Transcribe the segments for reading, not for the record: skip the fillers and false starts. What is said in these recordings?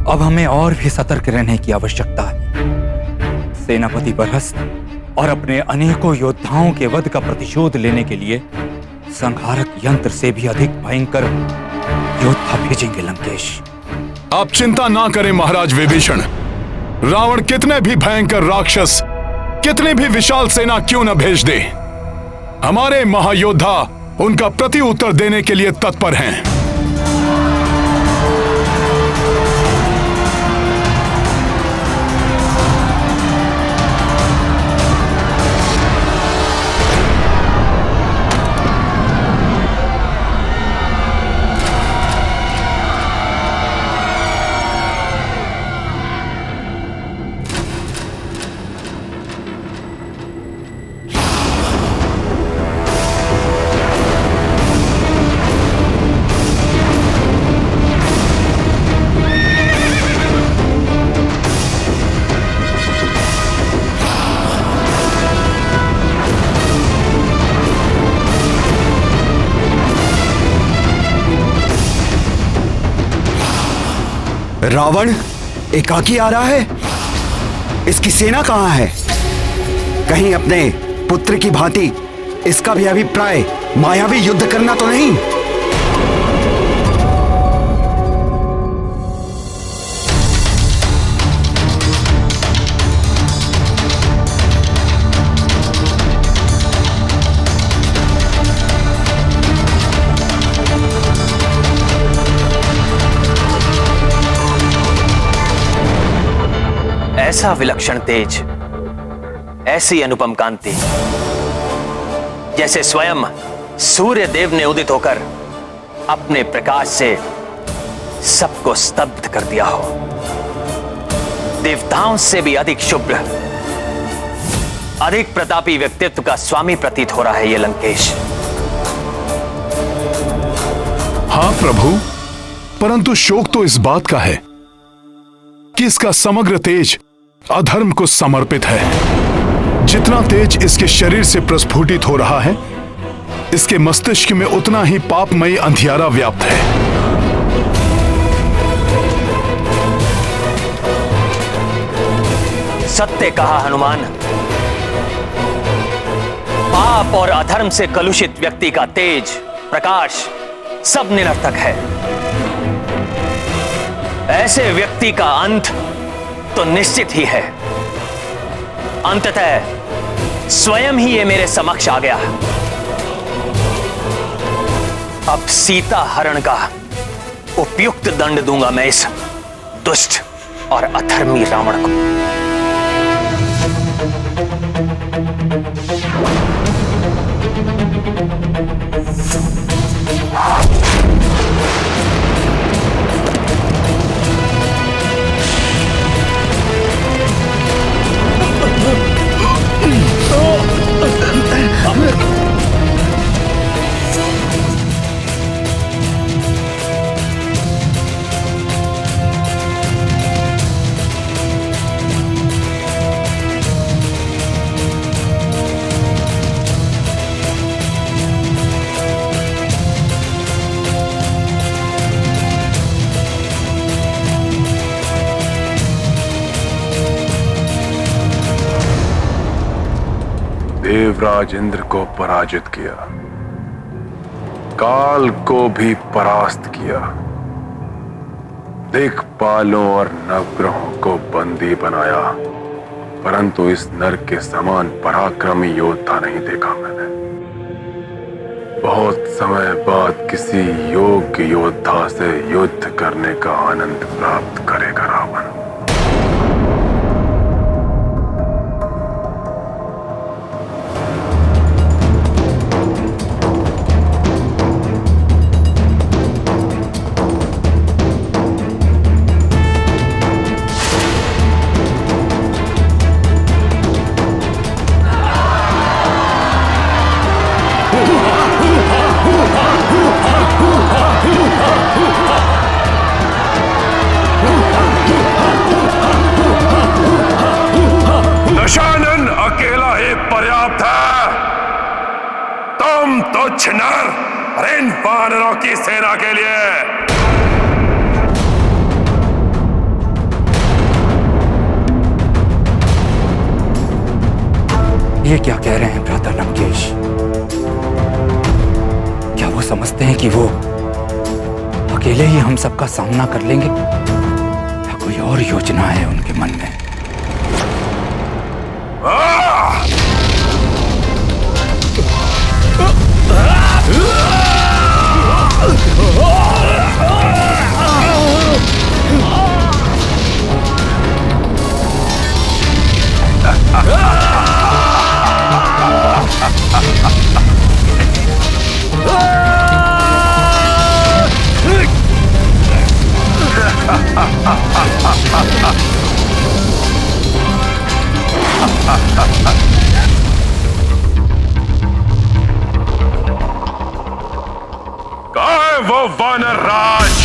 अब हमें और भी सतर्क रहने की आवश्यकता है। सेनापति बरहस्त और अपने अनेकों योद्धाओं के वध का प्रतिशोध लेने के लिए संहारक यंत्र से भी अधिक भयंकर योद्धा भेजेंगे लंकेश। आप चिंता ना करें महाराज विभीषण। रावण कितने भी भयंकर राक्षस, कितनी भी विशाल सेना क्यों न भेज दे, हमारे महायोद्धा उनका प्रति उत्तर देने के लिए तत्पर हैं। रावण एकाकी आ रहा है। इसकी सेना कहां है? कहीं अपने पुत्र की भांति इसका भी अभिप्राय मायावी युद्ध करना तो नहीं? ऐसा विलक्षण तेज, ऐसी अनुपम कांति, जैसे स्वयं सूर्य देव ने उदित होकर अपने प्रकाश से सबको स्तब्ध कर दिया हो। देवताओं से भी अधिक शुभ्र, अधिक प्रतापी व्यक्तित्व का स्वामी प्रतीत हो रहा है ये लंकेश। हाँ प्रभु, परंतु शोक तो इस बात का है कि इसका समग्र तेज अधर्म को समर्पित है। जितना तेज इसके शरीर से प्रस्फुटित हो रहा है, इसके मस्तिष्क में उतना ही पापमयी अंधियारा व्याप्त है। सत्य कहा हनुमान। पाप और अधर्म से कलुषित व्यक्ति का तेज, प्रकाश सब निरर्थक है। ऐसे व्यक्ति का अंत तो निश्चित ही है। अंततः स्वयं ही ये मेरे समक्ष आ गया। अब सीता हरण का उपयुक्त दंड दूंगा मैं इस दुष्ट और अधर्मी रावण को। देवराज इंद्र को पराजित किया, काल को भी परास्त किया, दिक्पालों और नवग्रहों को बंदी बनाया, परंतु इस नर के समान पराक्रमी योद्धा नहीं देखा मैंने। बहुत समय बाद किसी योग्य योद्धा से युद्ध करने का आनंद प्राप्त करेगा रावण। दशानन अकेला ही पर्याप्त है। तुम तुच्छ नर इन वानरों की सेना के लिए ये क्या कह रहे हैं भ्राता लंकेश? क्या वो समझते हैं कि वो अकेले ही हम सबका सामना कर लेंगे, या कोई और योजना है उनके मन में? वो वानर राज,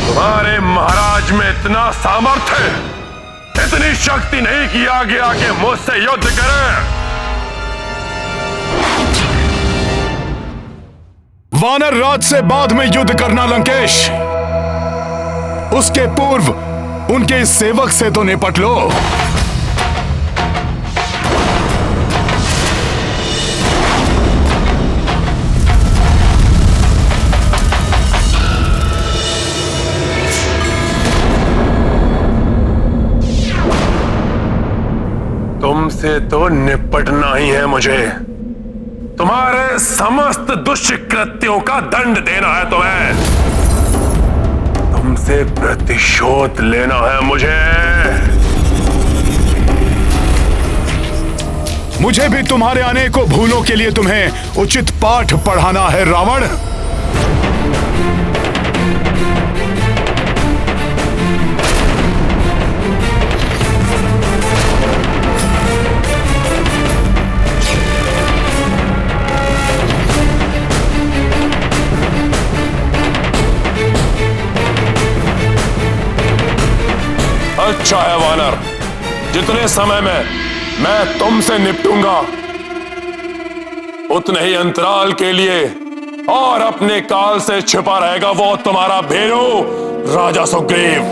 तुम्हारे महाराज में इतना सामर्थ्य, इतनी शक्ति नहीं कि आगे आके मुझसे युद्ध करें। वानर राज से बाद में युद्ध करना लंकेश, उसके पूर्व उनके इस सेवक से तो निपट लो। तुमसे तो निपटना ही है मुझे। तुम्हारे समस्त दुष्कृत्यों का दंड देना है तुम्हें। तुमसे प्रतिशोध लेना है मुझे। मुझे भी तुम्हारे अनेकों भूलों के लिए तुम्हें उचित पाठ पढ़ाना है रावण। अच्छा है वानर, जितने समय में मैं तुमसे निपटूंगा उतने ही अंतराल के लिए और अपने काल से छिपा रहेगा वो तुम्हारा भेरू राजा सुग्रीव।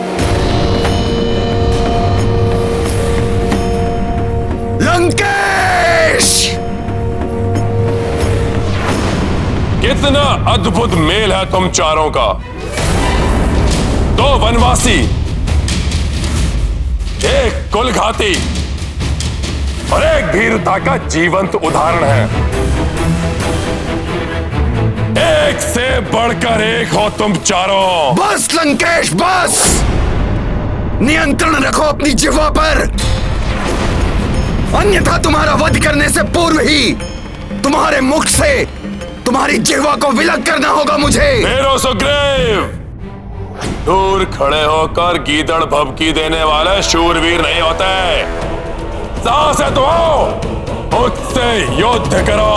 लंकेश! कितना अद्भुत मेल है तुम चारों का। दो वनवासी, एक कुलघाती और एक भीरुता का जीवंत उदाहरण है। एक से बढ़कर एक हो तुम चारों। बस लंकेश बस! नियंत्रण रखो अपनी जिह्वा पर, अन्यथा तुम्हारा वध करने से पूर्व ही तुम्हारे मुख से तुम्हारी जिह्वा को विलग करना होगा मुझे। मेरो सुग्रीव, दूर खड़े होकर गीदड़ भभकी देने वाले शूरवीर नहीं होते। साहस है तो आओ, मुझसे युद्ध करो।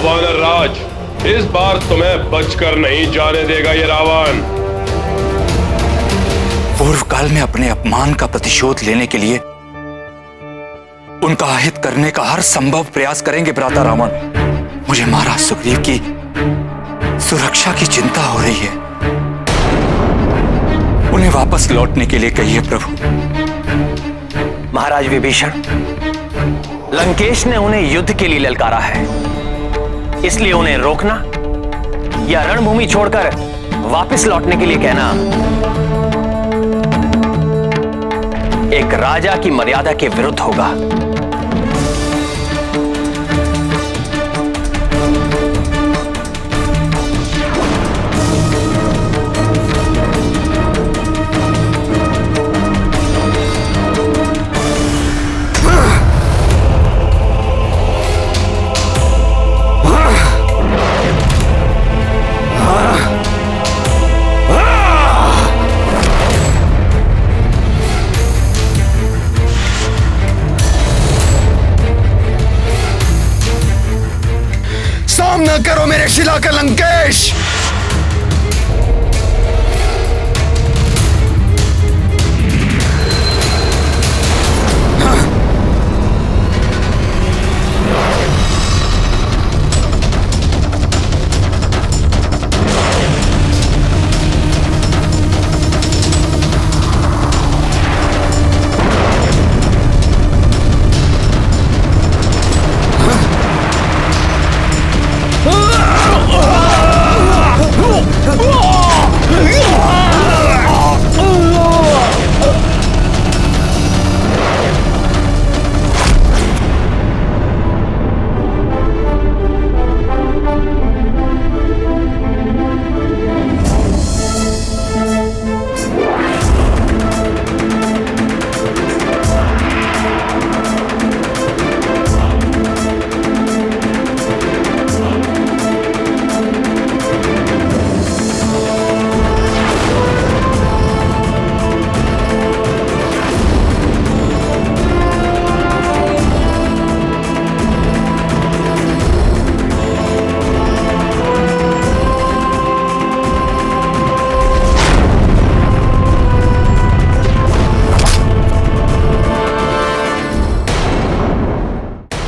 वानर राज, इस बार तुम्हें बचकर नहीं जाने देगा ये रावण। पूर्व काल में अपने अपमान का प्रतिशोध लेने के लिए उनका अहित करने का हर संभव प्रयास करेंगे भ्राता रावण। मुझे महाराज सुग्रीव की सुरक्षा की चिंता हो रही है। उन्हें वापस लौटने के लिए कहिए प्रभु। महाराज विभीषण, लंकेश ने उन्हें युद्ध के लिए ललकारा है, इसलिए उन्हें रोकना या रणभूमि छोड़कर वापस लौटने के लिए कहना एक राजा की मर्यादा के विरुद्ध होगा। मेरे शिला का लंकेश।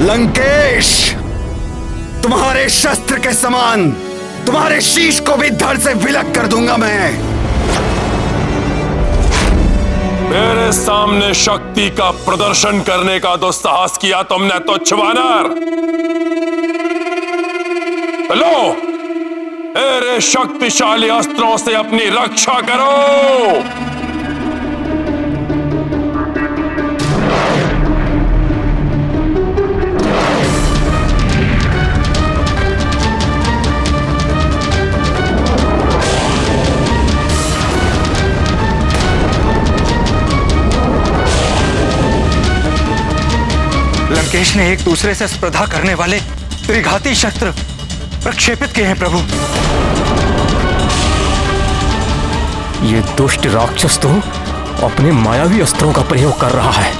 लंकेश, तुम्हारे शस्त्र के समान तुम्हारे शीश को भी धड़ से विलग कर दूंगा मैं। मेरे सामने शक्ति का प्रदर्शन करने का दुस्साहस किया तुमने तुच्छ वानर। लो, मेरे शक्तिशाली अस्त्रों से अपनी रक्षा करो। लंकेश ने एक दूसरे से स्पर्धा करने वाले त्रिघाती शस्त्र प्रक्षेपित किए हैं प्रभु। ये दुष्ट राक्षस तो अपने मायावी अस्त्रों का प्रयोग कर रहा है।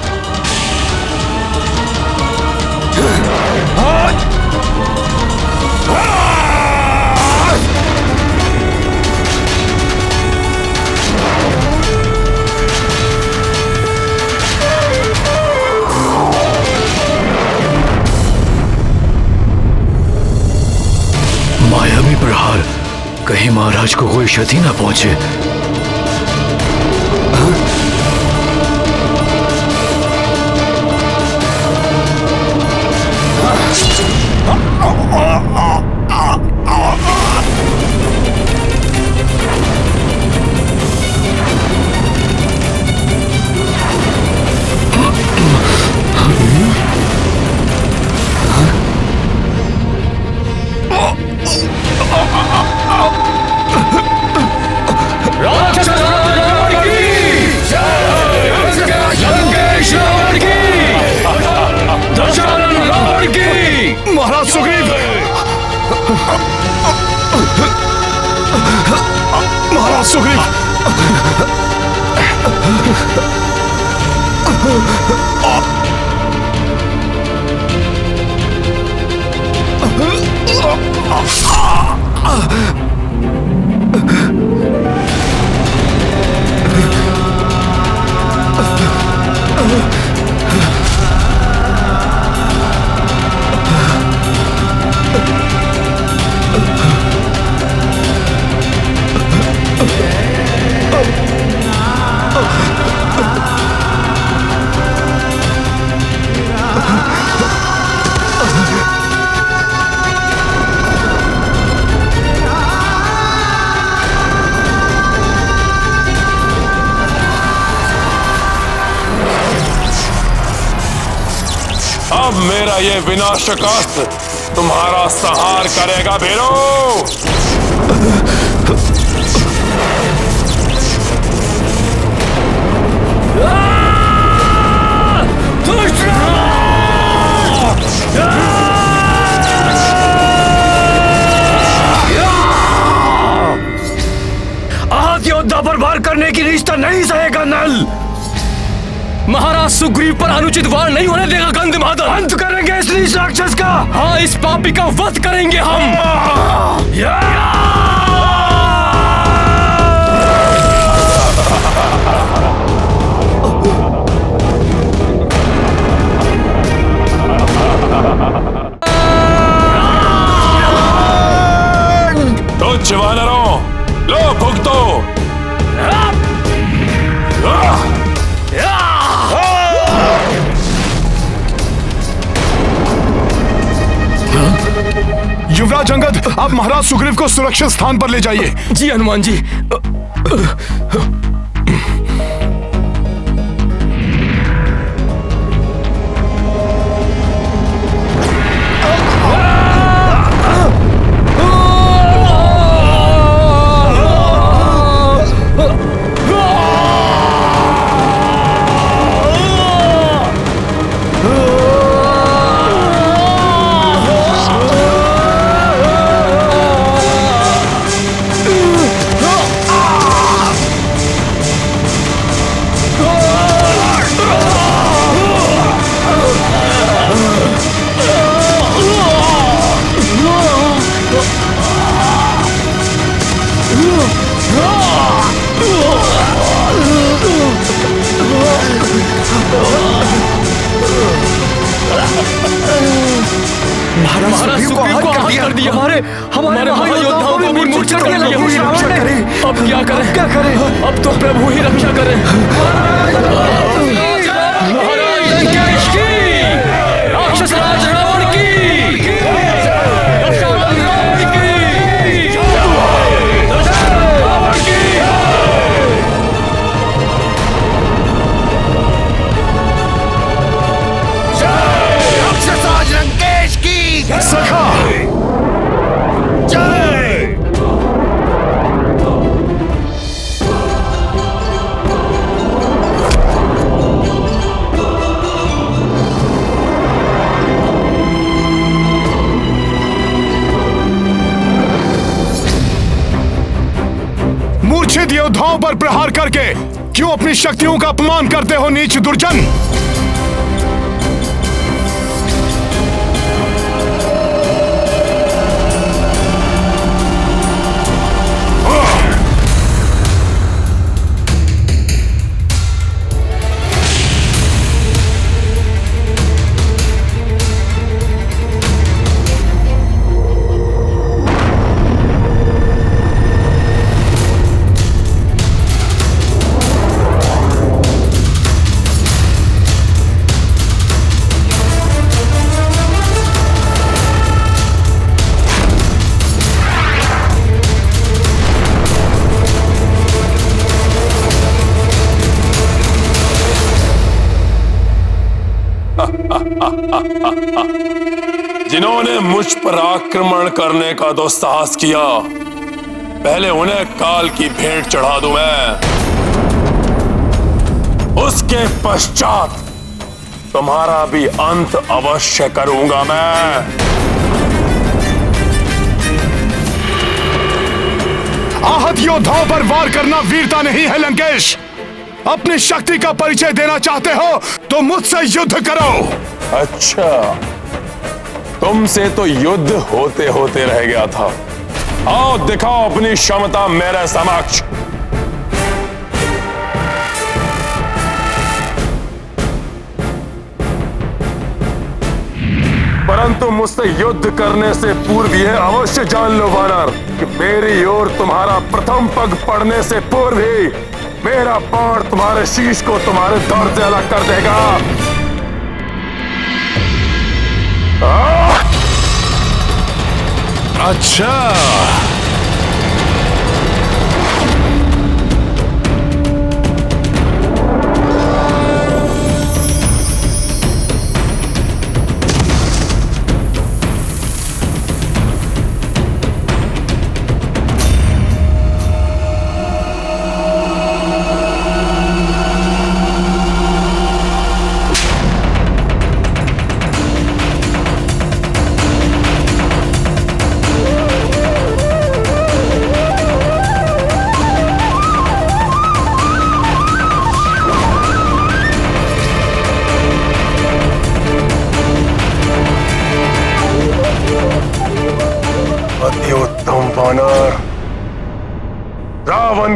मायावी प्रहार, कहीं महाराज को कोई क्षति न पहुंचे। महाराज सुग्रीव, महाराज सुग्रीव, अब मेरा ये विनाशक अस्त्र तुम्हारा संहार करेगा भीरो। आज योद्धा पर वार करने की रिश्ता नहीं सहेगा नल। महाराज सुग्रीव पर अनुचित वार नहीं होने देगा गंधमादन। अंत करेंगे इस नीच राक्षस का। हाँ, इस पापी का वध करेंगे हम। तुच्छ वानरों, लो भुगतो। युवराज अंगद, आप महाराज सुग्रीव को सुरक्षित स्थान पर ले जाइए। जी हनुमान जी। महाराज सुग्रीव को आहत कर दिया। हमारे महायोद्धाओं को भी मूर्छित कर दिया। अब क्या करें? अब तो प्रभु ही रक्षा करें। महाराज लंकेश की, राक्षस राज रावण की, सखा जय। मूर्छित योद्धाओं पर प्रहार करके क्यों अपनी शक्तियों का अपमान करते हो नीच दुर्जन? जिन्होंने मुझ पर आक्रमण करने का दुस्साहस किया, पहले उन्हें काल की भेंट चढ़ा दूं मैं। उसके पश्चात तुम्हारा भी अंत अवश्य करूंगा मैं। आहत योद्धाओं पर वार करना वीरता नहीं है लंकेश। अपनी शक्ति का परिचय देना चाहते हो तो मुझसे युद्ध करो। अच्छा, तुमसे तो युद्ध होते होते रह गया था। आओ दिखाओ अपनी क्षमता मेरे समक्ष। परंतु मुझसे युद्ध करने से पूर्व यह अवश्य जान लो वानर कि मेरी ओर तुम्हारा प्रथम पग पड़ने से पूर्व ही मेरा बाण तुम्हारे शीश को तुम्हारे धड़ से अलग कर देगा। अच्छा,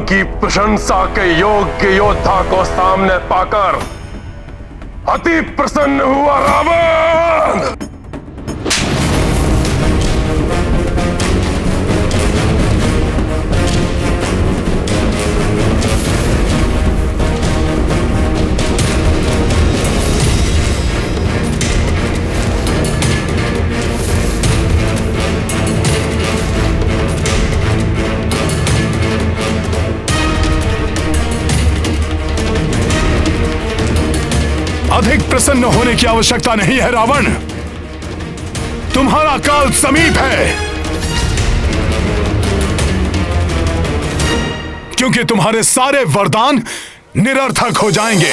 की प्रशंसा के योग्य योद्धा को सामने पाकर अति प्रसन्न हुआ रावण। अधिक प्रसन्न होने की आवश्यकता नहीं है रावण। तुम्हारा काल समीप है, क्योंकि तुम्हारे सारे वरदान निरर्थक हो जाएंगे।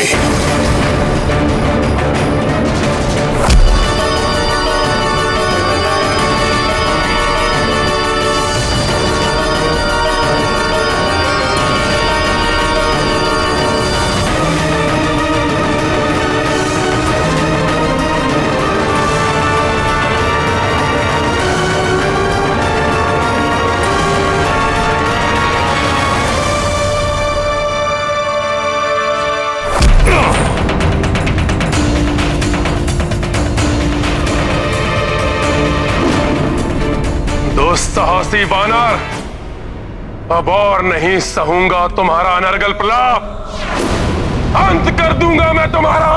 साहसी वानर, अब और नहीं सहूंगा तुम्हारा अनर्गल प्रलाप। अंत कर दूंगा मैं तुम्हारा।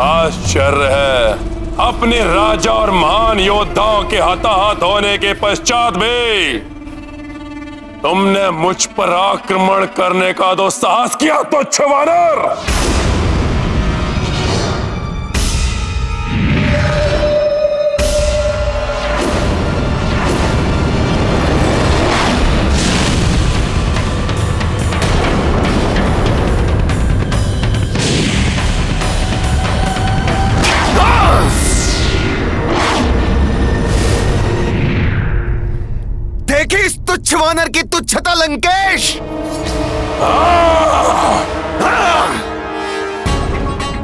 आश्चर्य है, अपने राजा और महान योद्धाओं के हताहत होने के पश्चात भी तुमने मुझ पर आक्रमण करने का तो साहस किया, तुच्छ वानर। इस तुच्छ वानर की तुच्छता लंकेश।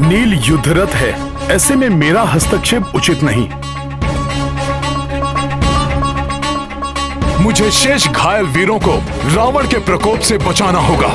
नील युद्धरत है, ऐसे में मेरा हस्तक्षेप उचित नहीं। मुझे शेष घायल वीरों को रावण के प्रकोप से बचाना होगा।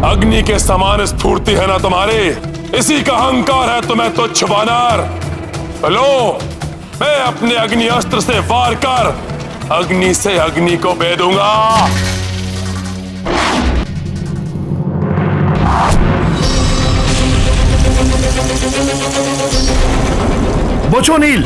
अग्नि के समान स्फूर्ति है ना तुम्हारी, इसी का अहंकार है तुम्हें तुच्छ वानर। लो, मैं अपने अग्नि अस्त्र से वार कर अग्नि से अग्नि को भेदूंगा। बचो नील।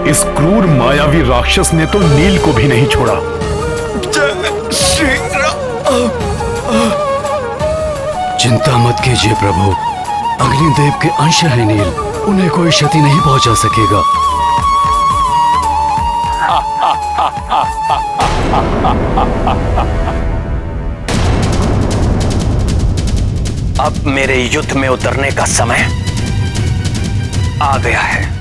इस क्रूर मायावी राक्षस ने तो नील को भी नहीं छोड़ा। चिंता मत कीजिए प्रभु, अग्निदेव के अंश है नील, उन्हें कोई क्षति नहीं पहुंचा सकेगा। अब मेरे युद्ध में उतरने का समय आ गया है।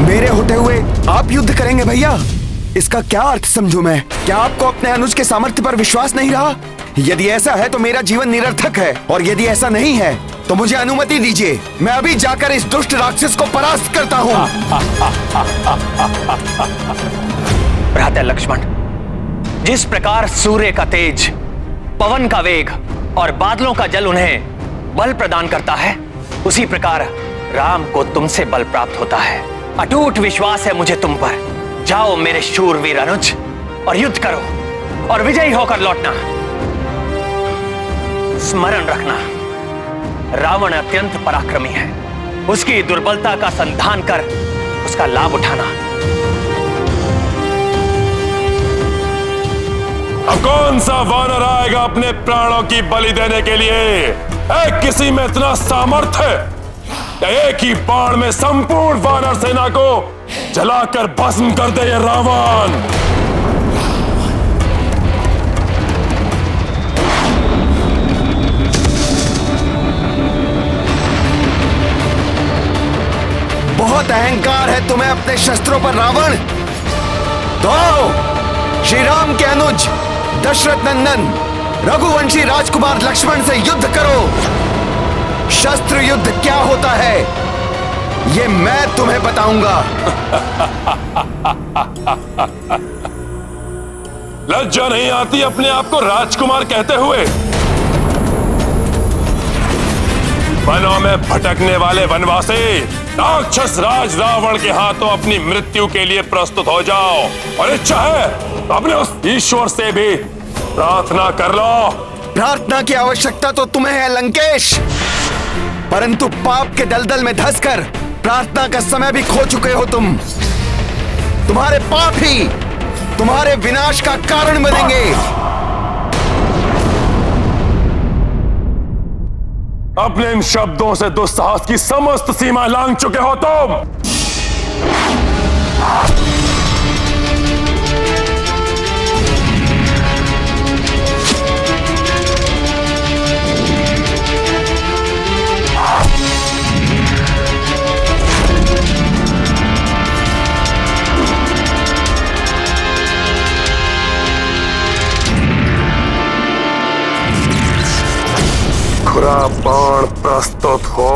मेरे होते हुए आप युद्ध करेंगे भैया? इसका क्या अर्थ समझूं मैं? क्या आपको अपने अनुज के सामर्थ्य पर विश्वास नहीं रहा? यदि ऐसा है तो मेरा जीवन निरर्थक है, और यदि ऐसा नहीं है तो मुझे अनुमति दीजिए, मैं अभी जाकर इस दुष्ट राक्षस को परास्त करता हूं। भ्राता लक्ष्मण, जिस प्रकार सूर्य का तेज, पवन का वेग और बादलों का जल उन्हें बल प्रदान करता है, उसी प्रकार राम को तुमसे बल प्राप्त होता है। अटूट विश्वास है मुझे तुम पर। जाओ मेरे शूरवीर अनुज, और युद्ध करो और विजयी होकर लौटना। स्मरण रखना, रावण अत्यंत पराक्रमी है। उसकी दुर्बलता का संधान कर उसका लाभ उठाना। अब कौन सा वानर आएगा अपने प्राणों की बलि देने के लिए? किसी में इतना सामर्थ्य है एक ही बाण में संपूर्ण वानर सेना को जलाकर भस्म कर दे ये रावण। बहुत अहंकार है तुम्हें अपने शस्त्रों पर रावण। तो आओ, श्री राम के अनुज दशरथ नंदन रघुवंशी राजकुमार लक्ष्मण से युद्ध करो। शस्त्र युद्ध क्या होता है ये मैं तुम्हें बताऊंगा। लज्जा नहीं आती अपने आप को राजकुमार कहते हुए? वनों में भटकने वाले वनवासी, राक्षस राज रावण के हाथों अपनी मृत्यु के लिए प्रस्तुत हो जाओ, और इच्छा है तो अपने उस ईश्वर से भी प्रार्थना कर लो। प्रार्थना की आवश्यकता तो तुम्हें है लंकेश, परंतु पाप के दलदल में धंसकर प्रार्थना का समय भी खो चुके हो तुम। तुम्हारे पाप ही तुम्हारे विनाश का कारण बनेंगे। अपने इन शब्दों से दुस्साहस की समस्त सीमा लांघ चुके हो तुम। खुरा बाण प्रस्तुत हो।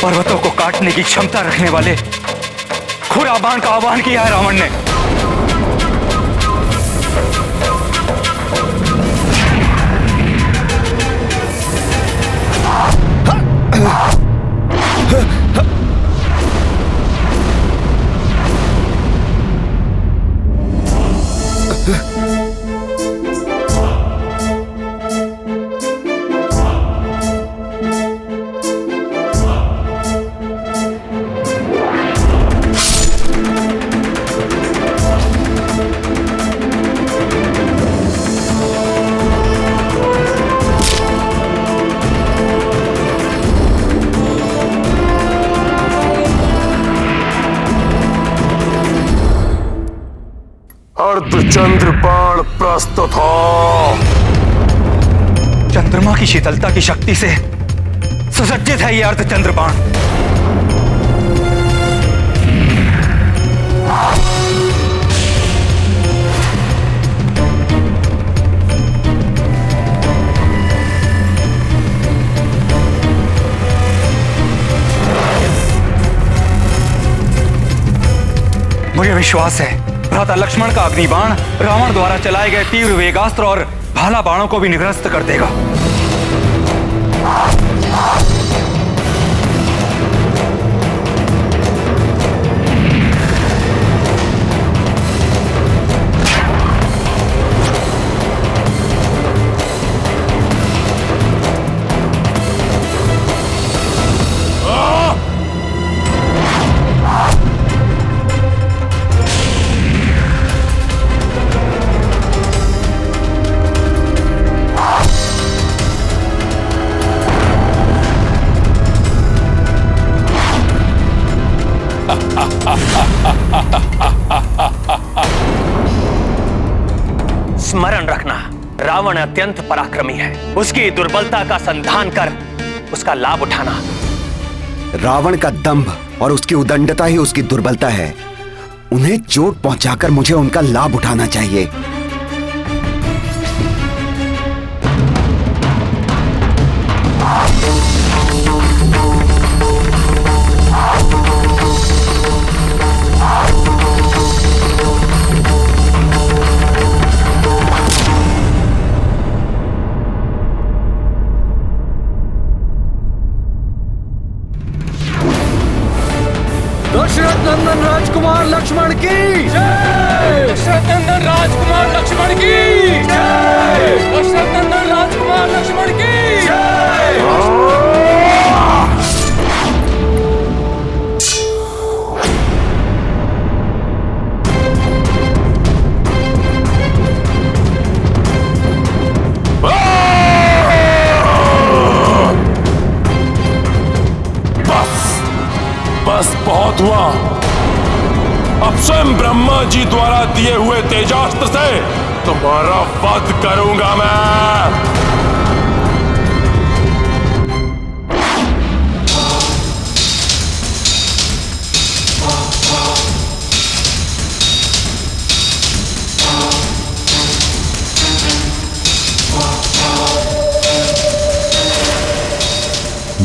पर्वतों को काटने की क्षमता रखने वाले खुरा बाण का आह्वान किया है रावण ने। अर्धचंद्र बाण प्रस्तुत हो। चंद्रमा की शीतलता की शक्ति से सुसज्जित है यह अर्धचंद्र बाण। मुझे विश्वास है भ्राता लक्ष्मण का अग्निबाण रावण द्वारा चलाए गए तीव्र वेगास्त्र और भाला बाणों को भी निरस्त कर देगा। स्मरण रखना, रावण अत्यंत पराक्रमी है। उसकी दुर्बलता का संधान कर उसका लाभ उठाना। रावण का दंभ और उसकी उदंडता ही उसकी दुर्बलता है। उन्हें चोट पहुंचाकर मुझे उनका लाभ उठाना चाहिए। दशरथ नंदन राजकुमार लक्ष्मण की जय। दशरथ नंदन राजकुमार लक्ष्मण की जय। दशरथ नंदन राजकुमार लक्ष्मण की जय। बस बहुत हुआ। अब स्वयं ब्रह्मा जी द्वारा दिए हुए तेजास्त्र से तुम्हारा वध करूंगा मैं।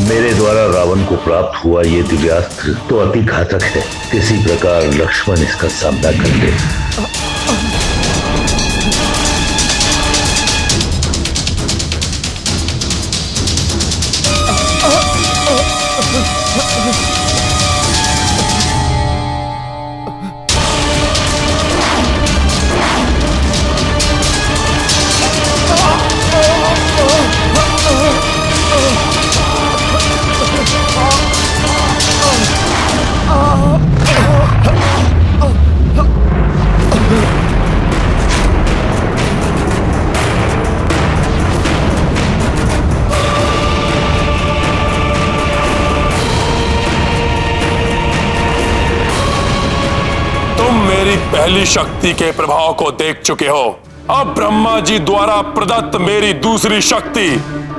मेरे द्वारा रावण को प्राप्त हुआ ये दिव्यास्त्र तो अति घातक है। किसी प्रकार लक्ष्मण इसका सामना कर ले। पहली शक्ति के प्रभाव को देख चुके हो। अब ब्रह्मा जी द्वारा प्रदत्त मेरी दूसरी शक्ति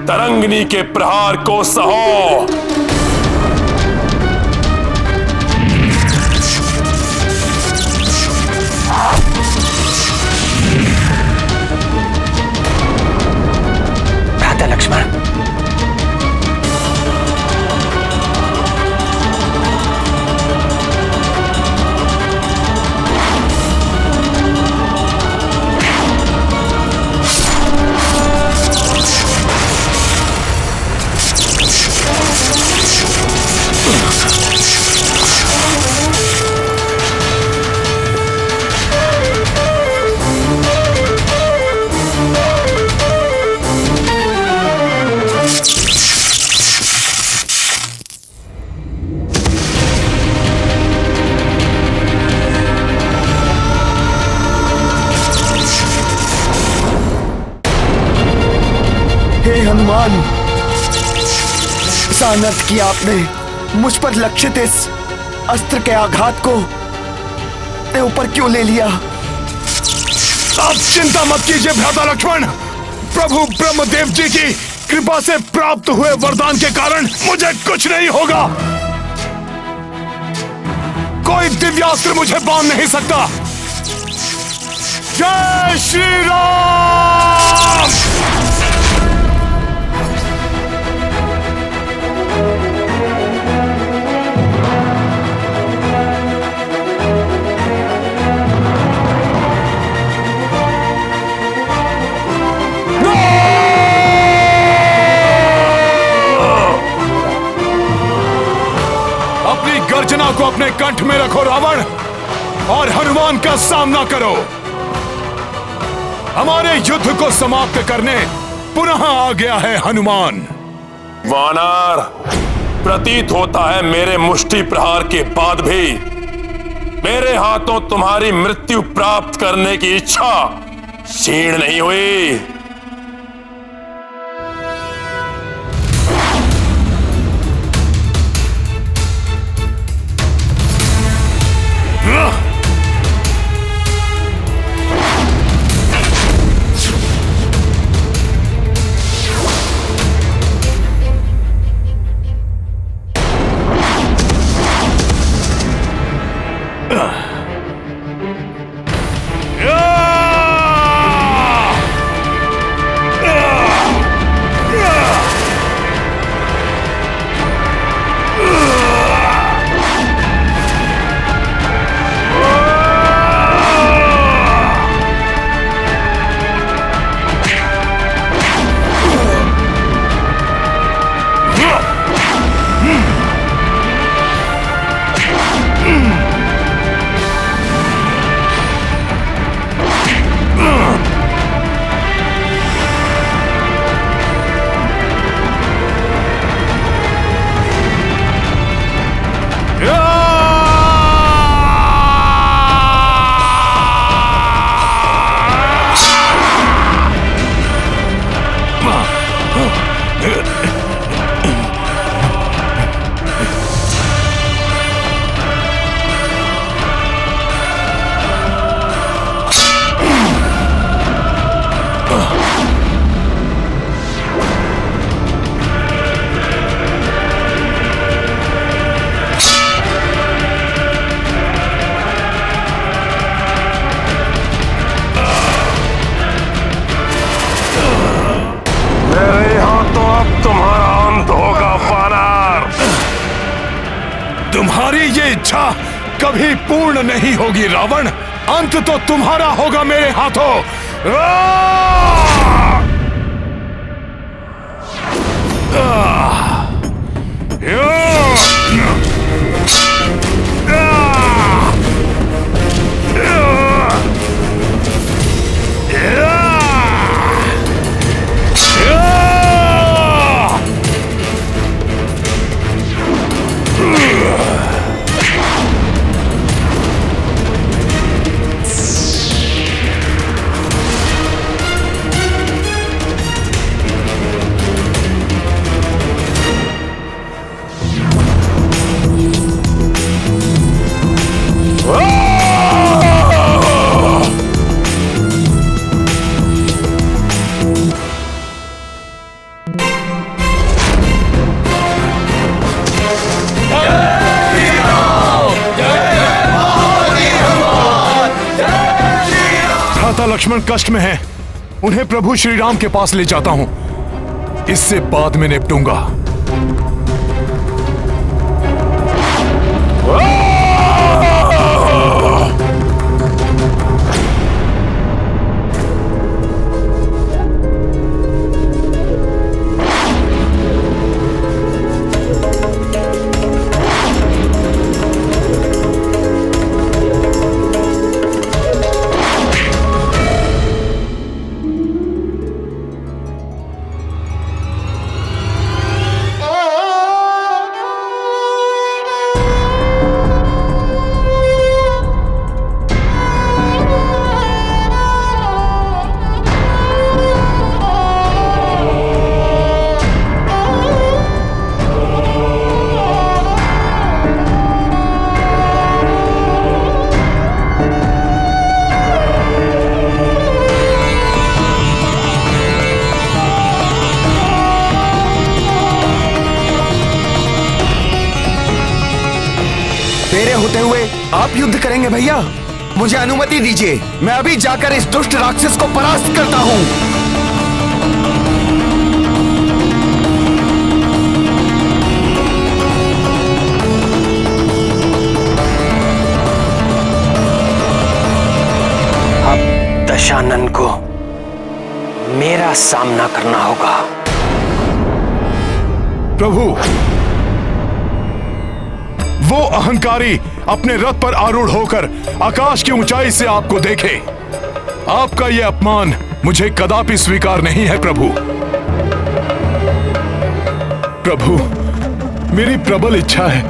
तरंगिनी के प्रहार को सहो। भ्राता लक्ष्मण, हनुमान, इस अनर्थ किया आपने। मुझ पर लक्षित इस अस्त्र के आघात को ऊपर क्यों ले लिया? आप चिंता मत कीजिए भ्राता लक्ष्मण। प्रभु ब्रह्मदेव जी की कृपा से प्राप्त हुए वरदान के कारण मुझे कुछ नहीं होगा। कोई दिव्यास्त्र मुझे बांध नहीं सकता। जय श्री राम। अपनी गर्जना को अपने कंठ में रखो रावण, और हनुमान का सामना करो। हमारे युद्ध को समाप्त करने पुनः आ गया है हनुमान। वानर, प्रतीत होता है मेरे मुष्टि प्रहार के बाद भी मेरे हाथों तुम्हारी मृत्यु प्राप्त करने की इच्छा क्षीण नहीं हुई। तुम्हारी ये इच्छा कभी पूर्ण नहीं होगी रावण। अंत तो तुम्हारा होगा मेरे हाथों। लक्ष्मण कष्ट में हैं, उन्हें प्रभु श्री राम के पास ले जाता हूं, इससे बाद में निपटूंगा। आप युद्ध करेंगे भैया? मुझे अनुमति दीजिए, मैं अभी जाकर इस दुष्ट राक्षस को परास्त करता हूं। अब दशानन को मेरा सामना करना होगा। प्रभु, वो अहंकारी अपने रथ पर आरूढ़ होकर आकाश की ऊंचाई से आपको देखे। आपका यह अपमान मुझे कदापि स्वीकार नहीं है प्रभु। प्रभु, मेरी प्रबल इच्छा है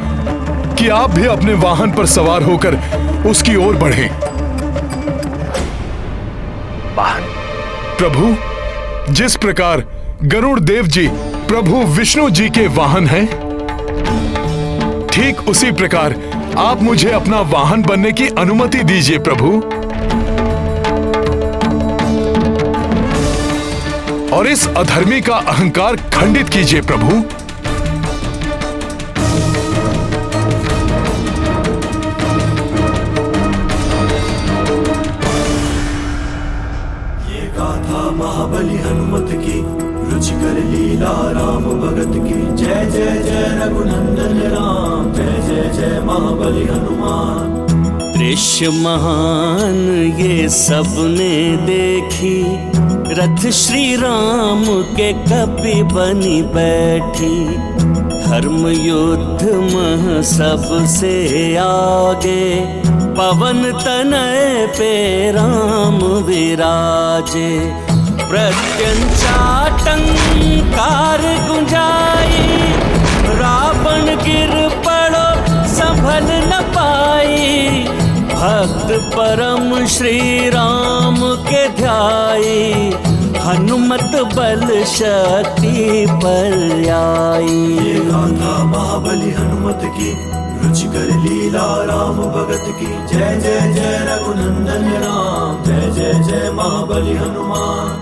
कि आप भी अपने वाहन पर सवार होकर उसकी ओर बढ़ें। वाहन? प्रभु, जिस प्रकार गरुड़ देव जी प्रभु विष्णु जी के वाहन हैं, ठीक उसी प्रकार आप मुझे अपना वाहन बनने की अनुमति दीजिए प्रभु। और इस अधर्मी का अहंकार खंडित कीजिए प्रभु। लीला राम भगत की जय जय जय रघुनंदन राम जय जय जय महाबली हनुमान। दृश्य महान ये सबने देखी, रथ श्री राम के कपि बनी बैठी। धर्म युद्ध मह सबसे आगे, पवन तनय पे राम विराजे। प्रत्यंचाटंकार गुंजाई, रावण गिर पड़ो संभल न पाई। भक्त परम श्री राम के ध्याई, हनुमत बल शक्ति पर आई। ये गाथा महाबली हनुमत की, रुचिकर लीला राम भगत की जय जय जय रघुनंदन राम जय जय जय महाबली हनुमान।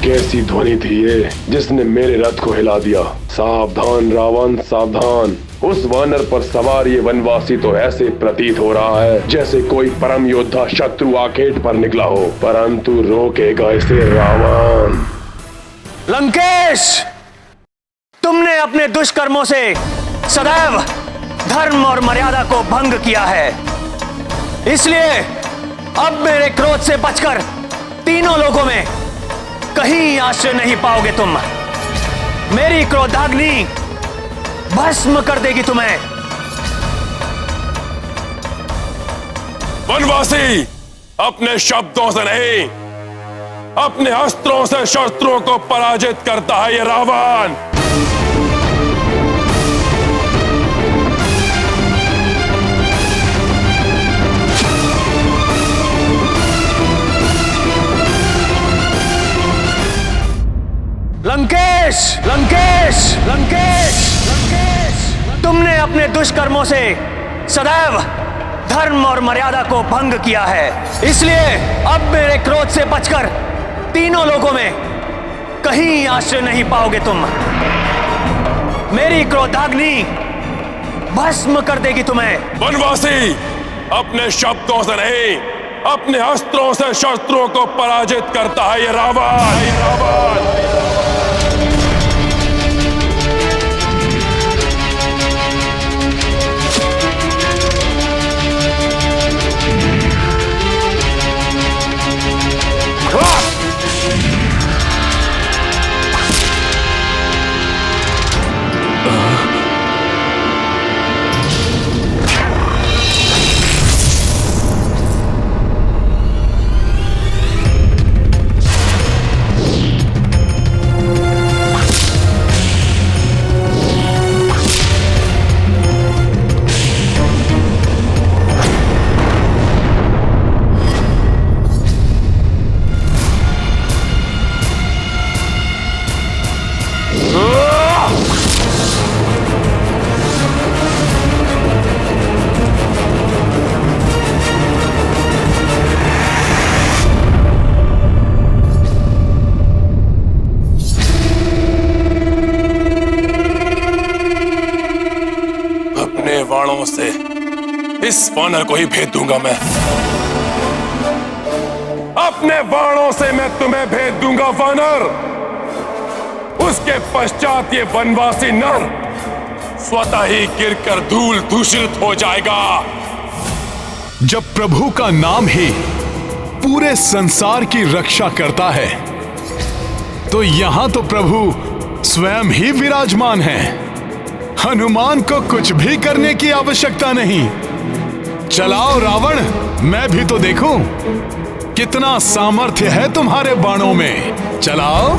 कैसी ध्वनि थी ये जिसने मेरे रथ को हिला दिया। सावधान रावण सावधान, उस वानर पर सवार ये वनवासी तो ऐसे प्रतीत हो रहा है जैसे कोई परम योद्धा शत्रु आखेट पर निकला हो, परंतु रोकेगा इसे रावण। लंकेश, तुमने अपने दुष्कर्मों से सदैव धर्म और मर्यादा को भंग किया है, इसलिए अब मेरे क्रोध से बचकर तीनों लोगों में कहीं आश्रय नहीं पाओगे तुम। मेरी क्रोधाग्नि भस्म कर देगी तुम्हें। वनवासी अपने शब्दों से नहीं, अपने अस्त्रों से शत्रुओं को पराजित करता है ये रावण। लंकेश, लंकेश, लंकेश, लंकेश, तुमने अपने दुष्कर्मों से सदैव धर्म और मर्यादा को भंग किया है, इसलिए अब मेरे क्रोध से बचकर तीनों लोगों में कहीं आश्रय नहीं पाओगे तुम। मेरी क्रोधाग्नि भस्म कर देगी तुम्हें। वनवासी अपने शब्दों से नहीं, अपने अस्त्रों से शत्रुओं को पराजित करता है ये रावण। बाणों से इस वानर को ही भेद दूंगा मैं। अपने बाणों से मैं तुम्हें भेद दूंगा वानर। उसके पश्चात ये वनवासी नर स्वतः ही गिरकर धूल दूषित हो जाएगा। जब प्रभु का नाम ही पूरे संसार की रक्षा करता है, तो यहां तो प्रभु स्वयं ही विराजमान है। हनुमान को कुछ भी करने की आवश्यकता नहीं। चलाओ रावण, मैं भी तो देखूं कितना सामर्थ्य है तुम्हारे बाणों में। चलाओ।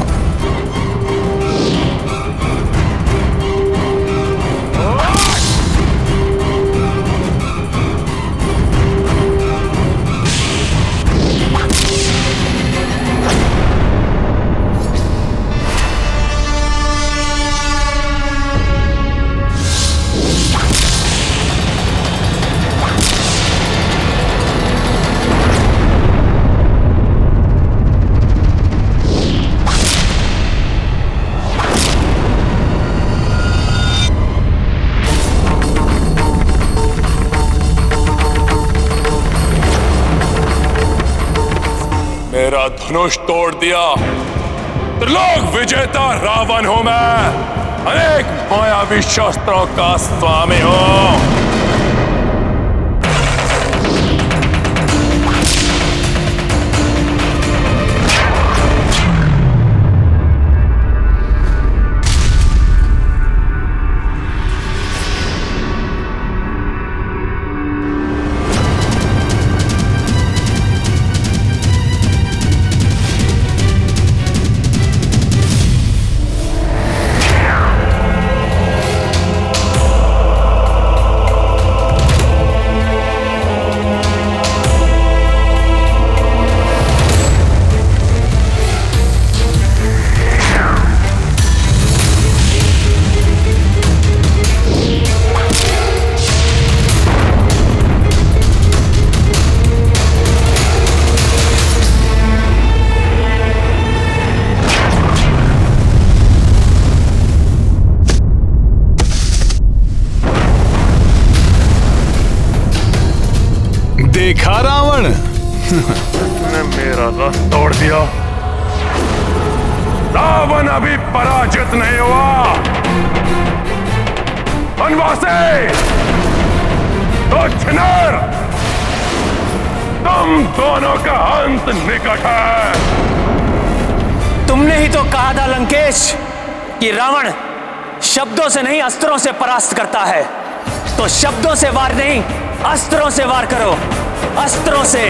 मेरा धनुष तोड़ दिया। त्रिलोक विजेता रावण हूं मैं, अनेक मायावी शस्त्रों का स्वामी हूं। देखा रावण, उसने मेरा रथ तोड़ दिया। रावण अभी पराजित नहीं हुआ। वनवासी, तो छिनर, तुम दोनों का अंत निकट है। तुमने ही तो कहा था लंकेश कि रावण शब्दों से नहीं अस्त्रों से परास्त करता है, तो शब्दों से वार नहीं अस्त्रों से वार करो, अस्त्रों से।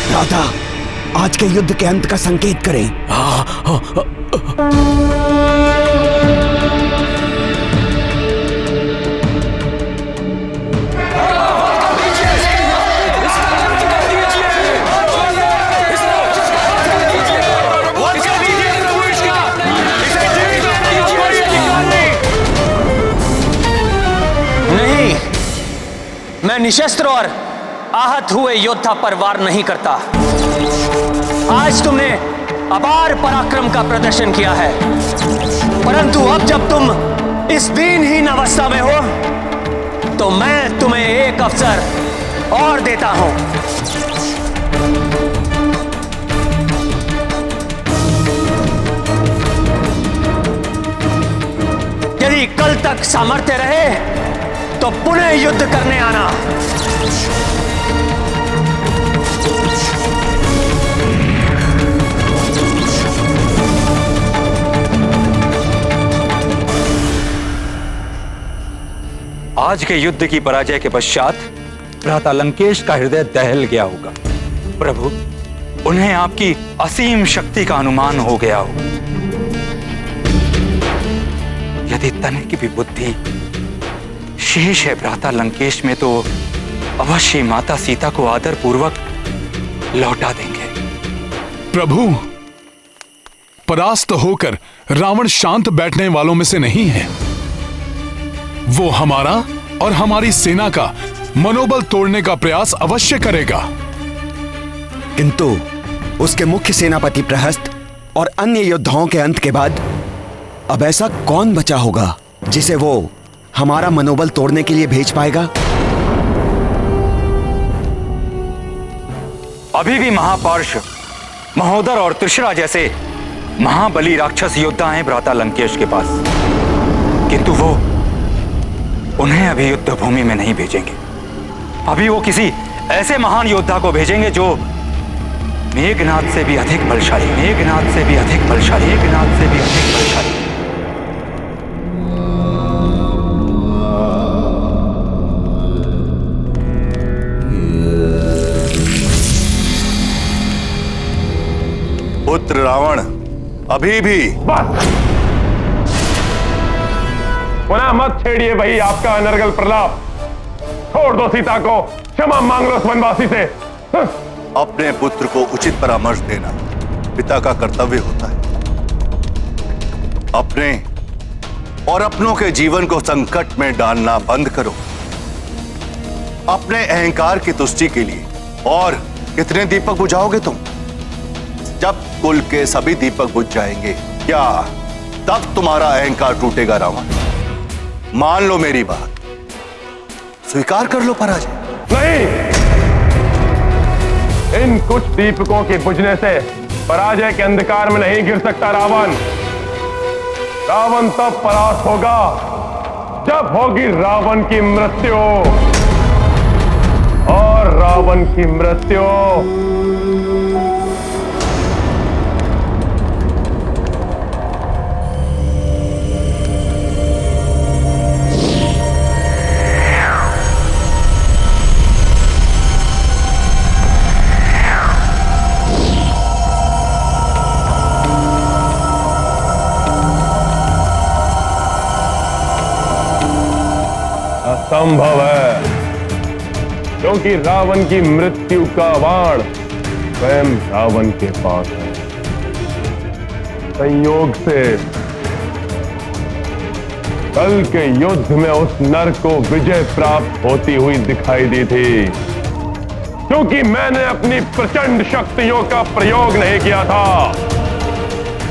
राधा, आज के युद्ध के अंत का संकेत करें। नहीं, मैं निशस्त्र और आहत हुए योद्धा पर वार नहीं करता। आज तुमने अपार पराक्रम का प्रदर्शन किया है, परंतु अब जब तुम इस दीनहीन अवस्था में हो, तो मैं तुम्हें एक अवसर और देता हूं। यदि कल तक सामर्थ्य रहे तो पुनः युद्ध करने आना। आज के युद्ध की पराजय के पश्चात भ्राता लंकेश का हृदय दहल गया होगा। प्रभु, उन्हें आपकी असीम शक्ति का अनुमान हो गया होगा। यदि तनिक की भी बुद्धि शेष है भ्राता लंकेश में, तो अवश्य माता सीता को आदर पूर्वक लौटा देंगे। प्रभु, परास्त होकर रावण शांत बैठने वालों में से नहीं है। वो हमारा और हमारी सेना का मनोबल तोड़ने का प्रयास अवश्य करेगा। किंतु उसके मुख्य सेनापति प्रहस्त और अन्य योद्धाओं के अंत के बाद अब ऐसा कौन बचा होगा जिसे वो हमारा मनोबल तोड़ने के लिए भेज पाएगा? अभी भी महापार्श, महोदर और त्रिशरा जैसे महाबली राक्षस योद्धा हैं भ्राता लंकेश के पास, किंतु वो उन्हें अभी युद्ध भूमि में नहीं भेजेंगे। अभी वो किसी ऐसे महान योद्धा को भेजेंगे जो मेघनाद से भी अधिक बलशाली, मेघनाद से भी अधिक बलशाली, मेघनाद से भी अधिक बलशाली। पुत्र रावण, अभी भी पुनः मत छेड़िए भाई आपका अनर्गल प्रलाप। छोड़ दो सीता को, क्षमा मांग लो उस वनवासी से। अपने पुत्र को उचित परामर्श देना पिता का कर्तव्य होता है। अपने और अपनों के जीवन को संकट में डालना बंद करो। अपने अहंकार की तुष्टि के लिए और कितने दीपक बुझाओगे तुम? जब कुल के सभी दीपक बुझ जाएंगे, क्या तब तुम्हारा अहंकार टूटेगा रावण? मान लो मेरी बात, स्वीकार कर लो पराजय। नहीं, इन कुछ दीपकों के बुझने से पराजय के अंधकार में नहीं गिर सकता रावण। रावण तब परास्त होगा जब होगी रावण की मृत्यु, और रावण की मृत्यु असंभव है, क्योंकि रावण की मृत्यु का बाण स्वयं रावण के पास है। संयोग से कल के युद्ध में उस नर को विजय प्राप्त होती हुई दिखाई दी थी, क्योंकि मैंने अपनी प्रचंड शक्तियों का प्रयोग नहीं किया था।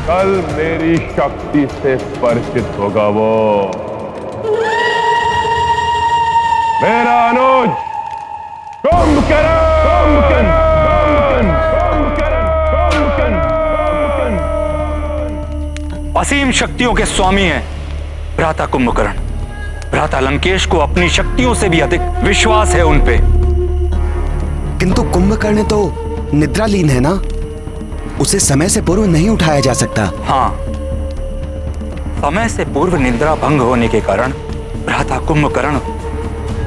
कल मेरी शक्ति से परिचित होगा वो, मेरा अनुज कुंभकर्ण। असीम शक्तियों के स्वामी हैं भ्राता कुंभकर्ण। भ्राता लंकेश को अपनी शक्तियों से भी अधिक विश्वास है उन पे। किंतु कुंभकर्ण तो निद्रालीन है ना, उसे समय से पूर्व नहीं उठाया जा सकता। हाँ, समय से पूर्व निद्रा भंग होने के कारण भ्राता कुंभकर्ण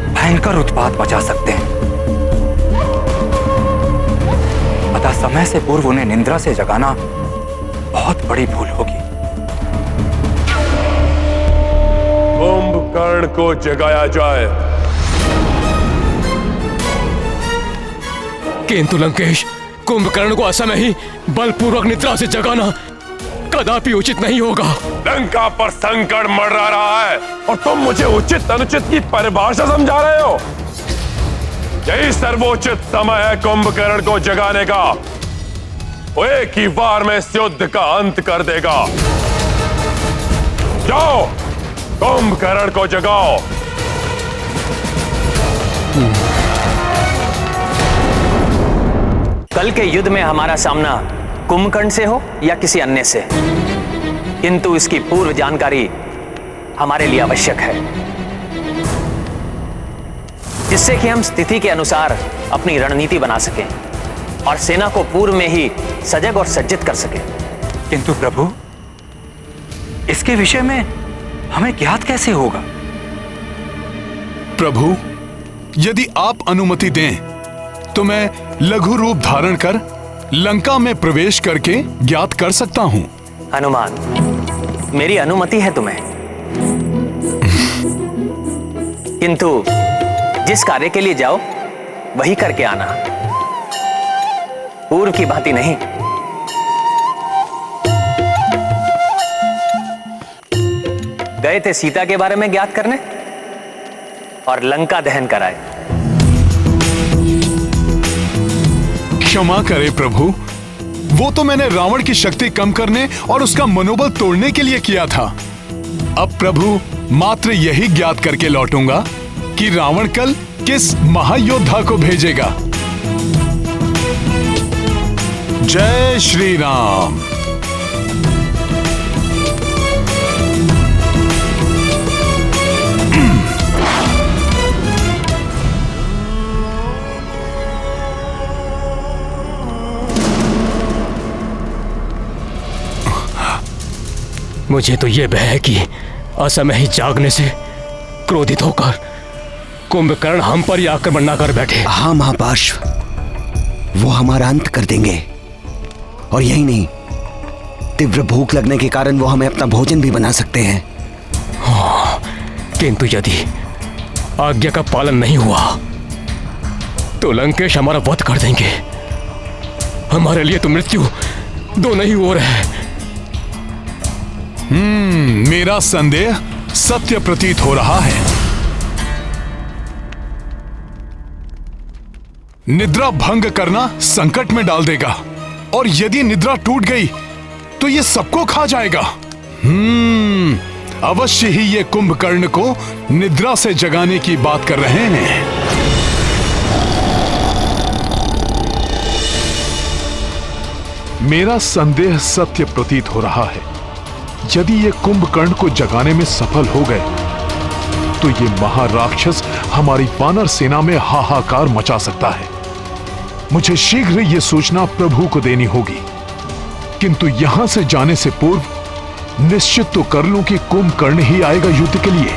भयंकर उत्पात मचा सकते हैं। अतः समय से पूर्व उन्हें निद्रा से जगाना बहुत बड़ी भूल होगी। कुंभकर्ण को जगाया जाए। किंतु लंकेश, कुंभकर्ण को असमय ही बलपूर्वक निद्रा से जगाना कदापि उचित नहीं होगा। लंका पर संकट मंडरा रहा है और तुम मुझे उचित अनुचित की परिभाषा समझा रहे हो। यही सर्वोचित समय है कुंभकर्ण को जगाने का। वो एक ही बार में इस युद्ध का अंत कर देगा। जाओ, कुंभकर्ण को जगाओ। कल के युद्ध में हमारा सामना कुंभकर्ण से हो या किसी अन्य से, किंतु इसकी पूर्व जानकारी हमारे लिए आवश्यक है, जिससे कि हम स्थिति के अनुसार अपनी रणनीति बना सकें और सेना को पूर्व में ही सजग और सज्जित कर सकें। किंतु प्रभु, इसके विषय में हमें ज्ञात कैसे होगा? प्रभु, यदि आप अनुमति दें तो मैं लघु रूप धारण कर लंका में प्रवेश करके ज्ञात कर सकता हूं। हनुमान, मेरी अनुमति है तुम्हें, किंतु जिस कार्य के लिए जाओ वही करके आना, पूर्व की भांति नहीं। गए थे सीता के बारे में ज्ञात करने और लंका दहन कराए। क्षमा करें प्रभु, वो तो मैंने रावण की शक्ति कम करने और उसका मनोबल तोड़ने के लिए किया था। अब प्रभु मात्र यही ज्ञात करके लौटूंगा कि रावण कल किस महायोद्धा को भेजेगा। जय श्री राम। मुझे तो ये भय है कि असमय ही जागने से क्रोधित होकर कुंभकर्ण हम पर ही आक्रमण न कर बैठे। हाँ महापार्श्व, वो हमारा अंत कर देंगे। और यही नहीं, तीव्र भूख लगने के कारण वो हमें अपना भोजन भी बना सकते हैं। हाँ, किंतु यदि आज्ञा का पालन नहीं हुआ तो लंकेश हमारा वध कर देंगे। हमारे लिए तो मृत्यु दोनों ही ओर है। मेरा संदेह सत्य प्रतीत हो रहा है। निद्रा भंग करना संकट में डाल देगा, और यदि निद्रा टूट गई तो ये सबको खा जाएगा। अवश्य ही ये कुंभकर्ण को निद्रा से जगाने की बात कर रहे हैं। मेरा संदेह सत्य प्रतीत हो रहा है। यदि ये कुंभकर्ण को जगाने में सफल हो गए तो ये महाराक्षस हमारी वानर सेना में हाहाकार मचा सकता है। मुझे शीघ्र ये सूचना प्रभु को देनी होगी, किंतु यहां से जाने से पूर्व निश्चित तो कर लूं कि कुंभकर्ण ही आएगा युद्ध के लिए।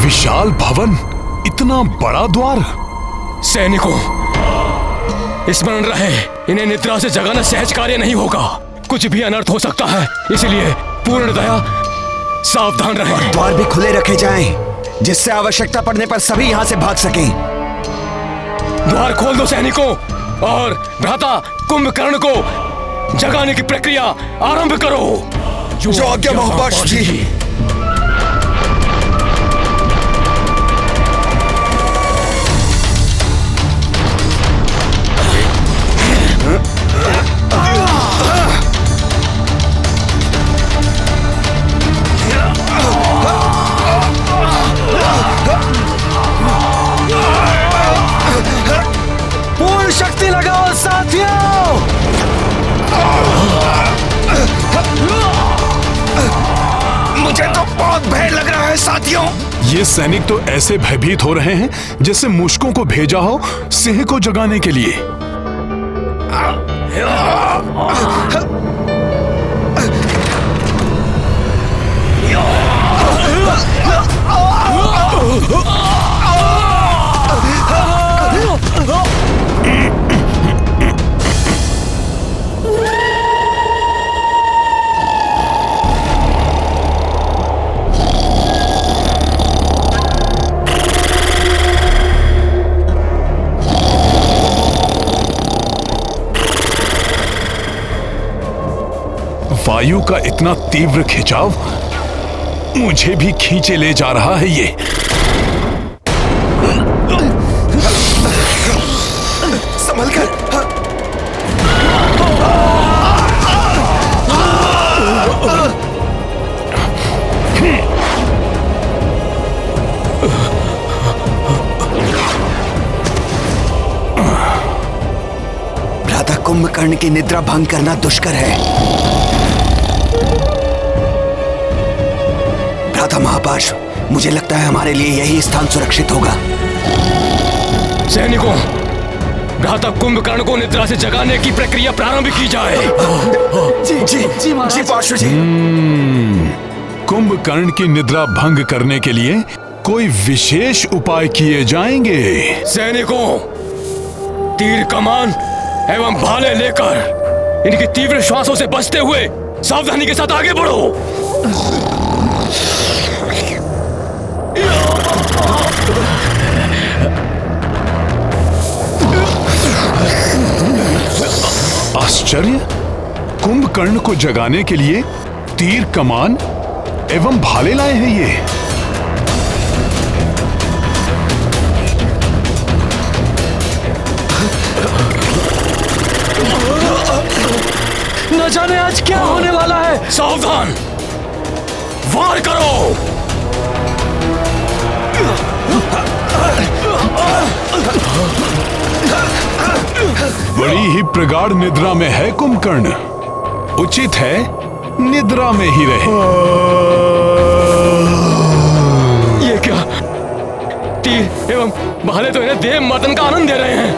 विशाल भवन, इतना बड़ा द्वार। सैनिकों, स्मरण रहे, इन्हें निद्रा से जगाना सहज कार्य नहीं होगा। कुछ भी अनर्थ हो सकता है, इसलिए पूर्णतया सावधान रहें। द्वार भी खुले रखे जाएं, जिससे आवश्यकता पड़ने पर सभी यहां से भाग सकें। द्वार खोल दो सैनिकों, और भ्राता कुंभकर्ण को जगाने की प्रक्रिया आरंभ करो। जो आज्ञा महापार्श्व जी। पूर्ण शक्ति लगाओ साथियों। मुझे तो बहुत भय लग रहा है साथियों। ये सैनिक तो ऐसे भयभीत हो रहे हैं जैसे मूषकों को भेजा हो सिंह को जगाने के लिए। वायु का इतना तीव्र खिंचाव मुझे भी खींचे ले जा रहा है। ये संभल कर। भ्राता कुंभकर्ण की निद्रा भंग करना दुष्कर है। भ्राता महापार्श्व, मुझे लगता है हमारे लिए यही स्थान सुरक्षित होगा। सैनिकों, भ्राता कुंभकर्ण को निद्रा से जगाने की प्रक्रिया प्रारंभ की जाए। जी जी जी जी पार्श्व जी। कुंभकर्ण की निद्रा भंग करने के लिए कोई विशेष उपाय किए जाएंगे। सैनिकों, तीर कमान एवं भाले लेकर इनकी तीव्र श्वासों से बचते हुए सावधानी के साथ आगे बढ़ो। आश्चर्य, कुंभकर्ण को जगाने के लिए तीर कमान एवं भाले लाए हैं ये। न जाने आज क्या होने वाला है। सावधान, वार करो। बड़ी ही प्रगाढ़ निद्रा में है कुंभकर्ण, उचित है निद्रा में ही रहे। ये क्या? तीर एवं भाले तो इन्हें देव मर्दन का आनंद दे रहे हैं।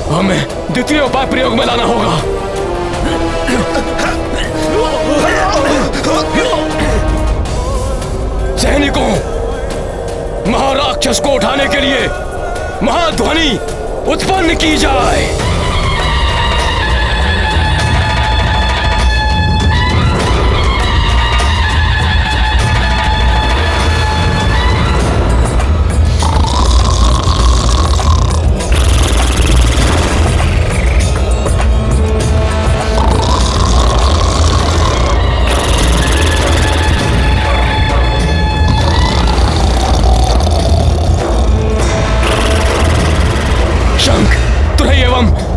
हमें द्वितीय उपाय प्रयोग में लाना होगा। सैनिकों, महाराक्षस को उठाने के लिए महाध्वनि उत्पन्न की जाए।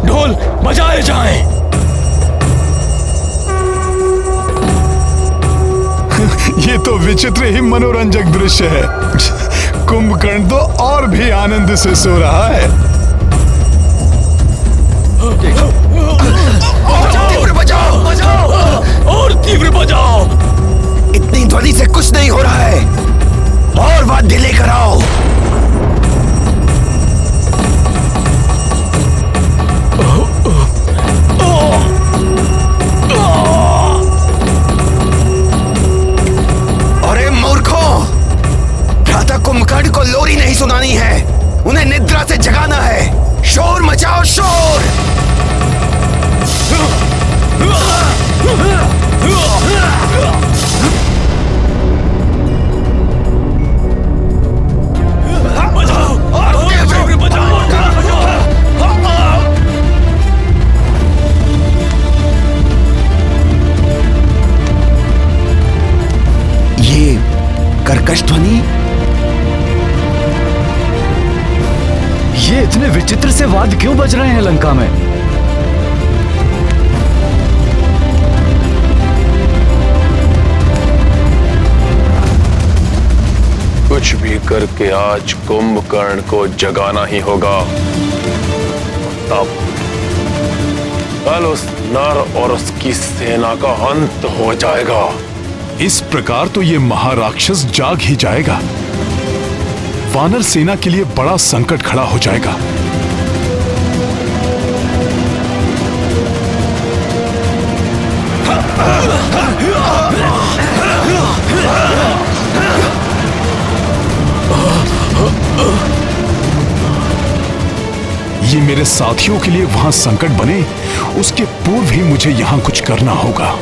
ढोल बजाए जाएं। ये तो विचित्र ही मनोरंजक दृश्य है। कुंभकर्ण तो और भी आनंद से सो रहा है। तीव्र बजाओ, बजाओ और तीव्र बजाओ। इतनी ध्वनि से कुछ नहीं हो रहा है, और वाद्य लेकर आओ। कुंभकर्ण को लोरी नहीं सुनानी है, उन्हें निद्रा से जगाना है। शोर मचाओ, शोर। ये कर्कश ध्वनि, ये इतने विचित्र से वाद्य क्यों बज रहे हैं लंका में? कुछ भी करके आज कुंभकर्ण को जगाना ही होगा। तब कल उस नर और उसकी सेना का अंत हो जाएगा। इस प्रकार तो ये महाराक्षस जाग ही जाएगा। वानर सेना के लिए बड़ा संकट खड़ा हो जाएगा। ये मेरे साथियों के लिए वहां संकट बने, उसके पूर्व ही मुझे यहां कुछ करना होगा।